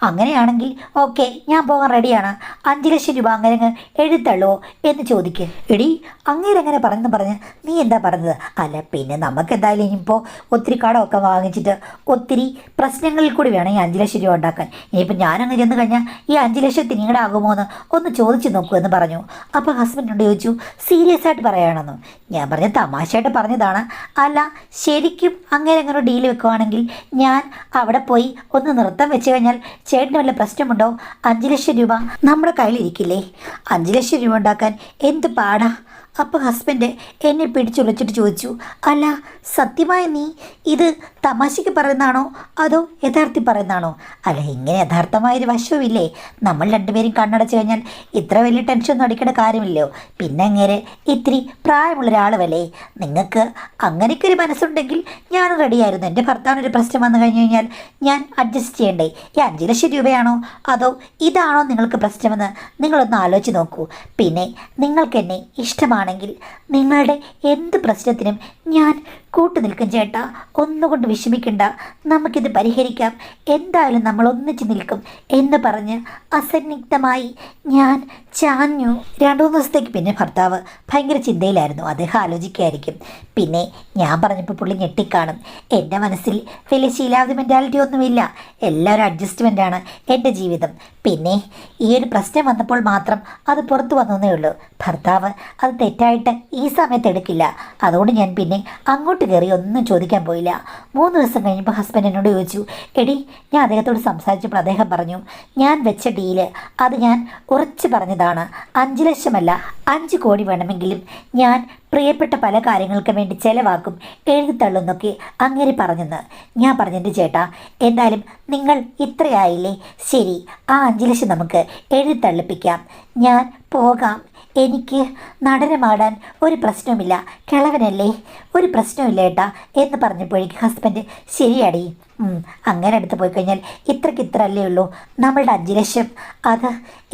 അങ്ങനെയാണെങ്കിൽ ഓക്കെ, ഞാൻ പോകാൻ റെഡിയാണ്. 5 ലക്ഷം രൂപ അങ്ങനെ എഴുതിത്തള്ളോ എന്ന് ചോദിക്കുക. എടി, അങ്ങേരെങ്ങനെ പറഞ്ഞെന്ന് പറഞ്ഞ് നീ എന്താ പറഞ്ഞത്? അല്ല പിന്നെ നമുക്ക് എന്തായാലും ഇനിയിപ്പോൾ ഒത്തിരി കടമൊക്കെ വാങ്ങിച്ചിട്ട് ഒത്തിരി പ്രശ്നങ്ങളിൽ കൂടി വേണം ഈ 5 ലക്ഷം രൂപ ഉണ്ടാക്കാൻ. ഇനിയിപ്പോൾ ഞാനങ്ങ് ചെന്ന് കഴിഞ്ഞാൽ ഈ 5 ലക്ഷത്തിന് ഇങ്ങടെ ആകുമോ എന്ന് ഒന്ന് ചോദിച്ചു നോക്കൂ എന്ന് പറഞ്ഞു. അപ്പോൾ ഹസ്ബൻഡിനോട് ചോദിച്ചു, സീരിയസ് ആയിട്ട് പറയുകയാണെന്ന്. ഞാൻ പറഞ്ഞ തമാശയായിട്ട് പറഞ്ഞതാണ്. അല്ല, ശരിക്കും അങ്ങനെ ഡീൽ വെക്കുവാണെങ്കിൽ ഞാൻ അവിടെ പോയി ഒന്ന് നൃത്തം വെച്ച് കഴിഞ്ഞാൽ ചേട്ടന് വല്ല പ്രശ്നമുണ്ടോ? 5 ലക്ഷം രൂപ നമ്മുടെ കയ്യിലിരിക്കില്ലേ? 5 ലക്ഷം രൂപ ഉണ്ടാക്കാൻ എന്ത് പാടാ? അപ്പോൾ ഹസ്ബൻഡ് എന്നെ പിടിച്ചുലച്ചിട്ട് ചോദിച്ചു, അല്ല സത്യമായി നീ ഇത് തമാശയ്ക്ക് പറയുന്നതാണോ അതോ യഥാർത്ഥി പറയുന്നതാണോ? അല്ല, ഇങ്ങനെ യഥാർത്ഥമായൊരു വശവുമില്ലേ? നമ്മൾ രണ്ടുപേരും കണ്ണടച്ച് കഴിഞ്ഞാൽ ഇത്ര വലിയ ടെൻഷനൊന്നും അടിക്കേണ്ട കാര്യമില്ലല്ലോ. പിന്നെ അങ്ങേരെ ഇത്തിരി പ്രായമുള്ള ഒരാളുമല്ലേ. നിങ്ങൾക്ക് അങ്ങനെയൊക്കെ ഒരു മനസ്സുണ്ടെങ്കിൽ ഞാൻ റെഡിയായിരുന്നു. എൻ്റെ ഭർത്താവിനൊരു പ്രശ്നം വന്നു കഴിഞ്ഞ് കഴിഞ്ഞാൽ ഞാൻ അഡ്ജസ്റ്റ് ചെയ്യണ്ടേ? ഈ 5 ലക്ഷം രൂപയാണോ അതോ ഇതാണോ നിങ്ങൾക്ക് പ്രശ്നമെന്ന് നിങ്ങളൊന്ന് ആലോചിച്ച് നോക്കൂ. പിന്നെ നിങ്ങൾക്ക് എന്നെ ഇഷ്ടമാണ് ണെങ്കിൽ നിങ്ങളുടെ എന്ത് പ്രശ്നത്തിനും ഞാൻ കൂട്ടുനിൽക്കും ചേട്ടാ. ഒന്നുകൊണ്ട് വിഷമിക്കണ്ട, നമുക്കിത് പരിഹരിക്കാം. എന്തായാലും നമ്മൾ ഒന്നിച്ച് നിൽക്കും എന്ന് പറഞ്ഞ് അസന്നിഗ്ധമായി ഞാൻ ചാഞ്ഞു. 2-3 ദിവസത്തേക്ക് പിന്നെ ഭർത്താവ് ഭയങ്കര ചിന്തയിലായിരുന്നു. അദ്ദേഹം ആലോചിക്കുകയായിരിക്കും. പിന്നെ ഞാൻ പറഞ്ഞപ്പോൾ പുള്ളി ഞെട്ടിക്കാണും. എൻ്റെ മനസ്സിൽ വലിയ ശീലാവധി മെൻറ്റാലിറ്റി ഒന്നുമില്ല. എല്ലാവരും അഡ്ജസ്റ്റ്മെൻ്റാണ് എൻ്റെ ജീവിതം. പിന്നെ ഈ ഒരു പ്രശ്നം വന്നപ്പോൾ മാത്രം അത് പുറത്തു വന്നേ ഉള്ളൂ. ഭർത്താവ് അത് തെറ്റായിട്ട് ഈ സമയത്ത് എടുക്കില്ല. അതുകൊണ്ട് ഞാൻ പിന്നെ അങ്ങോട്ട് കയറി ഒന്നും ചോദിക്കാൻ പോയില്ല. 3 ദിവസം കഴിഞ്ഞപ്പോൾ ഹസ്ബൻഡ് എന്നോട് ചോദിച്ചു, എടി ഞാൻ അദ്ദേഹത്തോട് സംസാരിച്ചപ്പോൾ അദ്ദേഹം പറഞ്ഞു, ഞാൻ വെച്ച ഡീല് അത് ഞാൻ ഉറച്ചു പറഞ്ഞതാണ്. 5 ലക്ഷമല്ല 5 കോടി വേണമെങ്കിലും ഞാൻ പ്രിയപ്പെട്ട പല കാര്യങ്ങൾക്കും വേണ്ടി ചിലവാക്കും, എഴുതിത്തള്ളുന്നൊക്കെ അങ്ങേര് പറഞ്ഞെന്ന്. ഞാൻ പറഞ്ഞെൻ്റെ ചേട്ടാ, എന്തായാലും നിങ്ങൾ ഇത്രയായില്ലേ, ശരി, ആ 5 ലക്ഷം നമുക്ക് എഴുതിത്തള്ളിപ്പിക്കാം. ഞാൻ പോകാം. എനിക്ക് നടനമാടാൻ ഒരു പ്രശ്നവുമില്ല, കിളവനല്ലേ, ഒരു പ്രശ്നമില്ല ഏട്ടാ എന്ന് പറഞ്ഞപ്പോഴേക്ക് ഹസ്ബൻഡ്, ശരിയാടി, അങ്ങനെ അടുത്ത് പോയി കഴിഞ്ഞാൽ ഇത്ര അല്ലേ ഉള്ളൂ. നമ്മളുടെ 5 ലക്ഷം അത്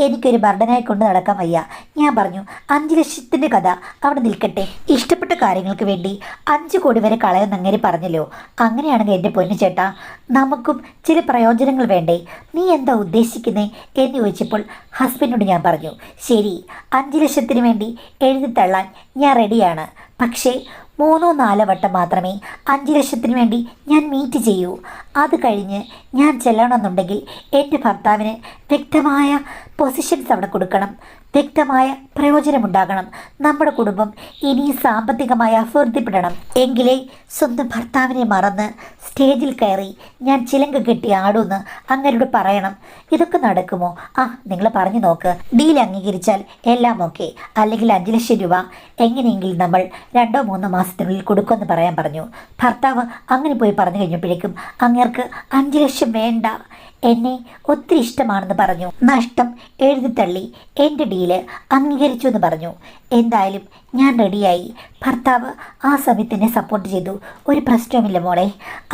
എനിക്കൊരു ബർഡനായി കൊണ്ട് നടക്കാൻ വയ്യ. ഞാൻ പറഞ്ഞു, 5 ലക്ഷത്തിൻ്റെ കഥ അവിടെ നിൽക്കട്ടെ. ഇഷ്ടപ്പെട്ട കാര്യങ്ങൾക്ക് വേണ്ടി 5 കോടി വരെ കളയുമെന്ന് അങ്ങനെ പറഞ്ഞല്ലോ. അങ്ങനെയാണെങ്കിൽ എൻ്റെ പൊന്നു ചേട്ടാ, നമുക്കും ചില പ്രയോജനങ്ങൾ വേണ്ടേ? നീ എന്താ ഉദ്ദേശിക്കുന്നേ എന്ന് ചോദിച്ചപ്പോൾ ഹസ്ബൻഡിനോട് ഞാൻ പറഞ്ഞു, ശരി, 5 ലക്ഷത്തിന് വേണ്ടി എഴുതിത്തള്ളാൻ ഞാൻ റെഡിയാണ്. പക്ഷേ 3-4 വട്ടം മാത്രമേ 5 ലക്ഷത്തിന് വേണ്ടി ഞാൻ മീറ്റ് ചെയ്യൂ. അത് കഴിഞ്ഞ് ഞാൻ ചെല്ലണമെന്നുണ്ടെങ്കിൽ എൻ്റെ ഭർത്താവിന് വ്യക്തമായ പൊസിഷൻസ് അവിടെ കൊടുക്കണം, വ്യക്തമായ പ്രയോജനമുണ്ടാകണം. നമ്മുടെ കുടുംബം ഇനി സാമ്പത്തികമായി അഭിവൃദ്ധിപ്പെടണം. എങ്കിലേ സ്വന്തം ഭർത്താവിനെ മറന്ന് സ്റ്റേജിൽ കയറി ഞാൻ ചിലങ്ക കെട്ടി ആടുമെന്ന് അങ്ങനോട് പറയണം. ഇതൊക്കെ നടക്കുമോ? നിങ്ങൾ പറഞ്ഞു നോക്ക്. ഡീൽ അംഗീകരിച്ചാൽ എല്ലാം ഓക്കെ, അല്ലെങ്കിൽ 5 ലക്ഷം രൂപ എങ്ങനെയെങ്കിലും നമ്മൾ 2-3 മാസത്തിനുള്ളിൽ കൊടുക്കുമെന്ന് പറയാൻ പറഞ്ഞു. ഭർത്താവ് അങ്ങനെ പോയി പറഞ്ഞു കഴിഞ്ഞപ്പോഴേക്കും അങ്ങേർക്ക് 5 ലക്ഷം വേണ്ട, എന്നെ ഒത്തിരി ഇഷ്ടമാണെന്ന് പറഞ്ഞു. നഷ്ടം എഴുതിത്തള്ളി എൻ്റെ ഡീല് അംഗീകരിച്ചു എന്ന് പറഞ്ഞു. എന്തായാലും ഞാൻ റെഡിയായി. ഭർത്താവ് ആ സമയത്ത് എന്നെ സപ്പോർട്ട് ചെയ്തു. ഒരു പ്രശ്നവുമില്ല മോളെ,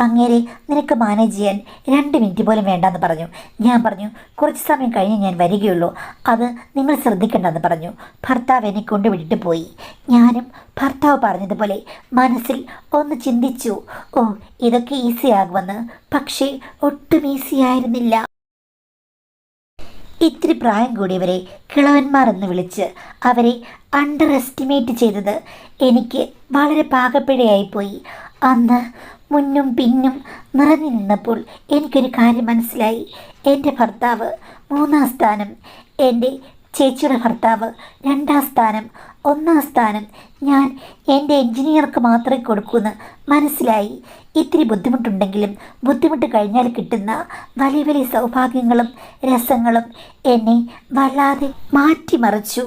അങ്ങേരെ നിനക്ക് മാനേജ് ചെയ്യാൻ 2 മിനിറ്റ് പോലും വേണ്ടെന്ന് പറഞ്ഞു. ഞാൻ പറഞ്ഞു, കുറച്ച് സമയം കഴിഞ്ഞ് ഞാൻ വരികയുള്ളൂ, അത് നിങ്ങൾ ശ്രദ്ധിക്കേണ്ടെന്ന് പറഞ്ഞു. ഭർത്താവ് എന്നെ കൊണ്ടുവിട്ടിട്ട് പോയി. ഞാനും ഭർത്താവ് പറഞ്ഞതുപോലെ മനസ്സിൽ ഒന്ന് ചിന്തിച്ചു, ഓ ഇതൊക്കെ ഈസി ആകുമെന്ന്. പക്ഷേ ഒട്ടും ഈസി ആയിരുന്നില്ല. ഇത്തിരി പ്രായം കൂടിയവരെ കിളവന്മാർ എന്ന് വിളിച്ച് അവരെ അണ്ടർ എസ്റ്റിമേറ്റ് ചെയ്തത് എനിക്ക് വളരെ പാകപ്പിഴയായിപ്പോയി. അന്ന് മുന്നും പിന്നും നിറഞ്ഞു നിന്നപ്പോൾ എനിക്കൊരു കാര്യം മനസ്സിലായി. എൻ്റെ ഭർത്താവ് 3-ാം സ്ഥാനം, എൻ്റെ ചേച്ചിയുടെ ഭർത്താവ് 2-ാം സ്ഥാനം, 1-ാം സ്ഥാനം ഞാൻ എൻ്റെ എൻജിനീയർക്ക് മാത്രമേ കൊടുക്കൂന്ന് മനസ്സിലായി. ഇത്തിരി ബുദ്ധിമുട്ടുണ്ടെങ്കിലും ബുദ്ധിമുട്ട് കഴിഞ്ഞാൽ കിട്ടുന്ന വലിയ വലിയ സൗഭാഗ്യങ്ങളും രസങ്ങളും എന്നെ വല്ലാതെ മാറ്റിമറിച്ചു.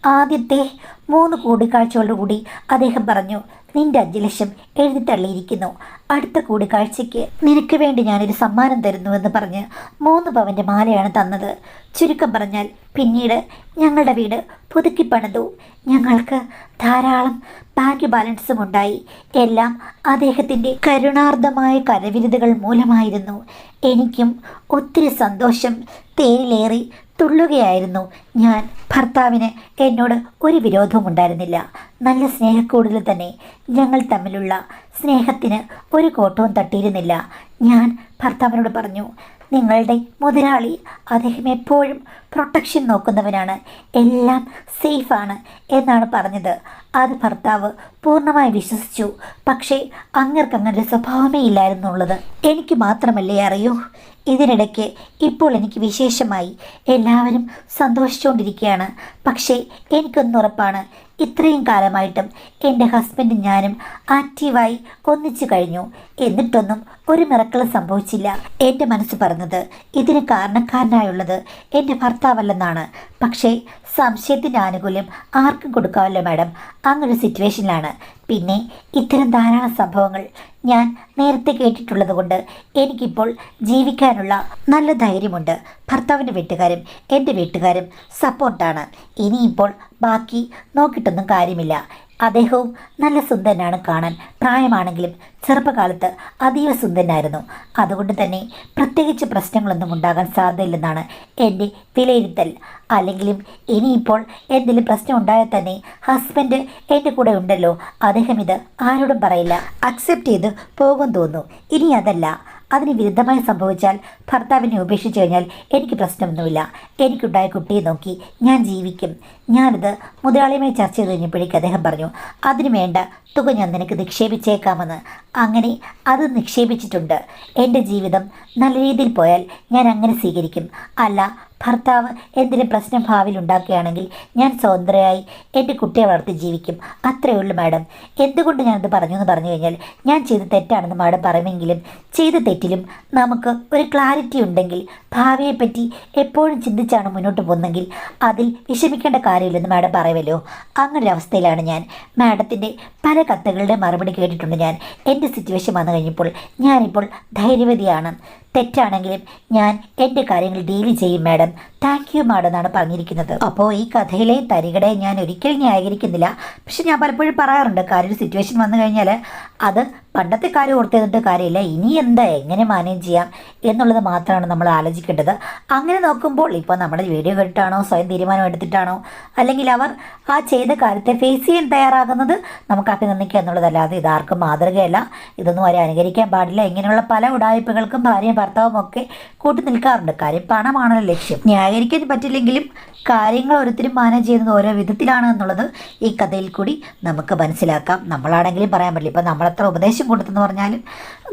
ആദ്യത്തെ 3 കൂടിക്കാഴ്ചയോടുകൂടി അദ്ദേഹം പറഞ്ഞു, നിന്റെ 5 ലക്ഷം എഴുതി തള്ളിയിരിക്കുന്നു. അടുത്ത കൂടിക്കാഴ്ചയ്ക്ക് നിനക്ക് വേണ്ടി ഞാനൊരു സമ്മാനം തരുന്നുവെന്ന് പറഞ്ഞ് 3 പവൻ്റെ മാലയാണ് തന്നത്. ചുരുക്കം പറഞ്ഞാൽ പിന്നീട് ഞങ്ങളുടെ വീട് പുതുക്കി പണിതു. ഞങ്ങൾക്ക് ധാരാളം ബാങ്ക് ബാലൻസും ഉണ്ടായി. എല്ലാം അദ്ദേഹത്തിൻ്റെ കരുണാർദ്ദമായ കരവിരുതുകൾ മൂലമായിരുന്നു. എനിക്കും ഒത്തിരി സന്തോഷം തേരിലേറി തുള്ളുകയായിരുന്നു ഞാൻ. ഭർത്താവിന് എന്നോട് ഒരു വിരോധവും ഉണ്ടായിരുന്നില്ല. നല്ല സ്നേഹക്കൂടുതൽ തന്നെ. ഞങ്ങൾ തമ്മിലുള്ള സ്നേഹത്തിന് ഒരു കോട്ടവും തട്ടിയിരുന്നില്ല. ഞാൻ ഭർത്താവിനോട് പറഞ്ഞു, നിങ്ങളുടെ മുതലാളി അദ്ദേഹം എപ്പോഴും പ്രൊട്ടക്ഷൻ നോക്കുന്നവനാണ്, എല്ലാം സേഫാണ് എന്നാണ് പറഞ്ഞത്. അത് ഭർത്താവ് പൂർണ്ണമായി വിശ്വസിച്ചു. പക്ഷേ അങ്ങനൊരു സ്വഭാവമേ ഇല്ലായിരുന്നുള്ളത് എനിക്ക് മാത്രമല്ലേ അറിയൂ. ഇതിനിടയ്ക്ക് ഇപ്പോൾ എനിക്ക് വിശേഷമായി. എല്ലാവരും സന്തോഷിച്ചുകൊണ്ടിരിക്കുകയാണ്. പക്ഷേ എനിക്കൊന്നുറപ്പാണ്, ഇത്രയും കാലമായിട്ടും എൻ്റെ ഹസ്ബൻഡും ഞാനും ആക്റ്റീവായി ഒന്നിച്ചു കഴിഞ്ഞു. എന്നിട്ടൊന്നും ഒരു മിറക്കിൾ സംഭവിച്ചില്ല. എൻ്റെ മനസ്സ് പറഞ്ഞത് ഇതിന് കാരണക്കാരനായുള്ളത് എൻ്റെ ഭർത്താവല്ലെന്നാണ്. പക്ഷേ സംശയത്തിൻ്റെ ആനുകൂല്യം ആർക്കും കൊടുക്കാമല്ലോ മാഡം. അങ്ങനൊരു സിറ്റുവേഷനിലാണ്. പിന്നെ ഇത്തരം ധാരാളം സംഭവങ്ങൾ ഞാൻ നേരത്തെ കേട്ടിട്ടുള്ളത് കൊണ്ട് എനിക്കിപ്പോൾ ജീവിക്കാനുള്ള നല്ല ധൈര്യമുണ്ട്. ഭർത്താവിൻ്റെ വീട്ടുകാരും എൻ്റെ വീട്ടുകാരും സപ്പോർട്ടാണ്. ഇനിയിപ്പോൾ ബാക്കി നോക്കിയിട്ടൊന്നും കാര്യമില്ല. അദ്ദേഹവും നല്ല സുന്ദരനാണ് കാണാൻ. പ്രായമാണെങ്കിലും ചെറുപ്പകാലത്ത് അതീവ സുന്ദരനായിരുന്നു. അതുകൊണ്ട് തന്നെ പ്രത്യേകിച്ച് പ്രശ്നങ്ങളൊന്നും ഉണ്ടാകാൻ സാധ്യതയില്ലെന്നാണ് എൻ്റെ വിലയിരുത്തൽ. അല്ലെങ്കിലും ഇനിയിപ്പോൾ എന്തെങ്കിലും പ്രശ്നം ഉണ്ടായാൽ തന്നെ ഹസ്ബൻഡ് എൻ്റെ കൂടെ ഉണ്ടല്ലോ. അദ്ദേഹം ഇത് ആരോടും പറയില്ല, അക്സെപ്റ്റ് ചെയ്ത് പോകും തോന്നുന്നു. ഇനി അതല്ല, അതിന് വിരുദ്ധമായി സംഭവിച്ചാൽ ഭർത്താവിനെ ഉപേക്ഷിച്ച് കഴിഞ്ഞാൽ എനിക്ക് പ്രശ്നമൊന്നുമില്ല. എനിക്കുണ്ടായ കുട്ടിയെ നോക്കി ഞാൻ ജീവിക്കും. ഞാനിത് മുതലാളിയുമായി ചർച്ച ചെയ്ത് കഴിഞ്ഞപ്പോഴേക്ക് അദ്ദേഹം പറഞ്ഞു, അതിന് വേണ്ട തുക ഞാൻ നിനക്ക് നിക്ഷേപിച്ചേക്കാമെന്ന്. അങ്ങനെ അത് നിക്ഷേപിച്ചിട്ടുണ്ട്. എൻ്റെ ജീവിതം നല്ല രീതിയിൽ പോയാൽ ഞാൻ അങ്ങനെ സ്വീകരിക്കും. അല്ല, ഭർത്താവ് എന്തെങ്കിലും പ്രശ്നം ഭാവിയിൽ ഉണ്ടാക്കുകയാണെങ്കിൽ ഞാൻ സ്വതന്ത്രയായി എൻ്റെ കുട്ടിയെ വളർത്തി ജീവിക്കും. അത്രയേ ഉള്ളൂ മാഡം. എന്തുകൊണ്ട് ഞാനത് പറഞ്ഞു എന്ന് പറഞ്ഞു കഴിഞ്ഞാൽ, ഞാൻ ചെയ്ത് തെറ്റാണെന്ന് മാഡം പറയുമെങ്കിലും ചെയ്ത തെറ്റിലും നമുക്ക് ഒരു ക്ലാരിറ്റി ഉണ്ടെങ്കിൽ, ഭാവിയെപ്പറ്റി എപ്പോഴും ചിന്തിച്ചാണ് മുന്നോട്ട് പോകുന്നെങ്കിൽ അതിൽ വിഷമിക്കേണ്ട കാര്യമില്ലെന്ന് മാഡം പറയുമല്ലോ. അങ്ങനൊരു അവസ്ഥയിലാണ് ഞാൻ. മാഡത്തിൻ്റെ പല കത്തുകളുടെ മറുപടി കേട്ടിട്ടുണ്ട് ഞാൻ. എൻ്റെ സിറ്റുവേഷൻ വന്നു കഴിഞ്ഞപ്പോൾ ഞാനിപ്പോൾ ധൈര്യവതിയാണ്. തെറ്റാണെങ്കിലും ഞാൻ എൻ്റെ കാര്യങ്ങൾ ഡീൽ ചെയ്യും മാഡം. താങ്ക് യു മാഡം എന്നാണ് പറഞ്ഞിരിക്കുന്നത്. അപ്പോൾ ഈ കഥയിലെ തരികടയെ ഞാൻ ഒരിക്കലും ന്യായീകരിക്കുന്നില്ല. പക്ഷെ ഞാൻ പലപ്പോഴും പറയാറുണ്ട്, കാര്യം ഒരു സിറ്റുവേഷൻ വന്നു കഴിഞ്ഞാൽ അത് പണ്ടത്തെ കാര്യം ഓർത്തിരുന്നിട്ട് കാര്യമില്ല. ഇനി എന്താ, എങ്ങനെ മാനേജ് ചെയ്യാം എന്നുള്ളത് മാത്രമാണ് നമ്മൾ ആലോചിക്കേണ്ടത്. അങ്ങനെ നോക്കുമ്പോൾ ഇപ്പോൾ നമ്മുടെ വീഡിയോ കേട്ടിട്ടാണോ, സ്വയം തീരുമാനം എടുത്തിട്ടാണോ, അല്ലെങ്കിൽ അവർ ആ ചെയ്ത കാര്യത്തെ ഫേസ് ചെയ്യാൻ തയ്യാറാകുന്നത് നമുക്ക് അഭിനന്ദിക്കുക എന്നുള്ളതല്ലാതെ ഇതാർക്കും മാതൃകയല്ല. ഇതൊന്നും ആരും അനുകരിക്കാൻ പാടില്ല. ഇങ്ങനെയുള്ള പല ഉടായ്പകൾക്കും ഭാര്യയും ഭർത്താവും ഒക്കെ കൂട്ടി നിൽക്കാറുണ്ട്. കാര്യം പണമാണല്ലോ ലക്ഷ്യം. ന്യായീകരിക്കാൻ പറ്റില്ലെങ്കിലും കാര്യങ്ങൾ ഓരോരുത്തരും മാനേജ് ചെയ്യുന്നത് ഓരോ വിധത്തിലാണ് എന്നുള്ളത് ഈ കഥയിൽ കൂടി നമുക്ക് മനസ്സിലാക്കാം. നമ്മളാണെങ്കിലും പറയാൻ പറ്റില്ല. ഇപ്പം നമ്മളത്ര ഉപദേശം കൊടുത്തെന്ന് പറഞ്ഞാലും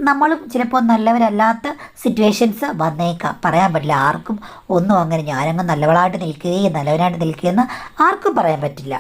നമ്മളും ചിലപ്പോൾ നല്ലവരല്ലാത്ത സിറ്റുവേഷൻസ് വന്നേക്കാം. പറയാൻ പറ്റില്ല ആർക്കും ഒന്നും. അങ്ങനെ ഞാനങ്ങ് നല്ലവളായിട്ട് നിൽക്കുകയും നല്ലവനായിട്ട് നിൽക്കുകയെന്ന് ആർക്കും പറയാൻ പറ്റില്ല.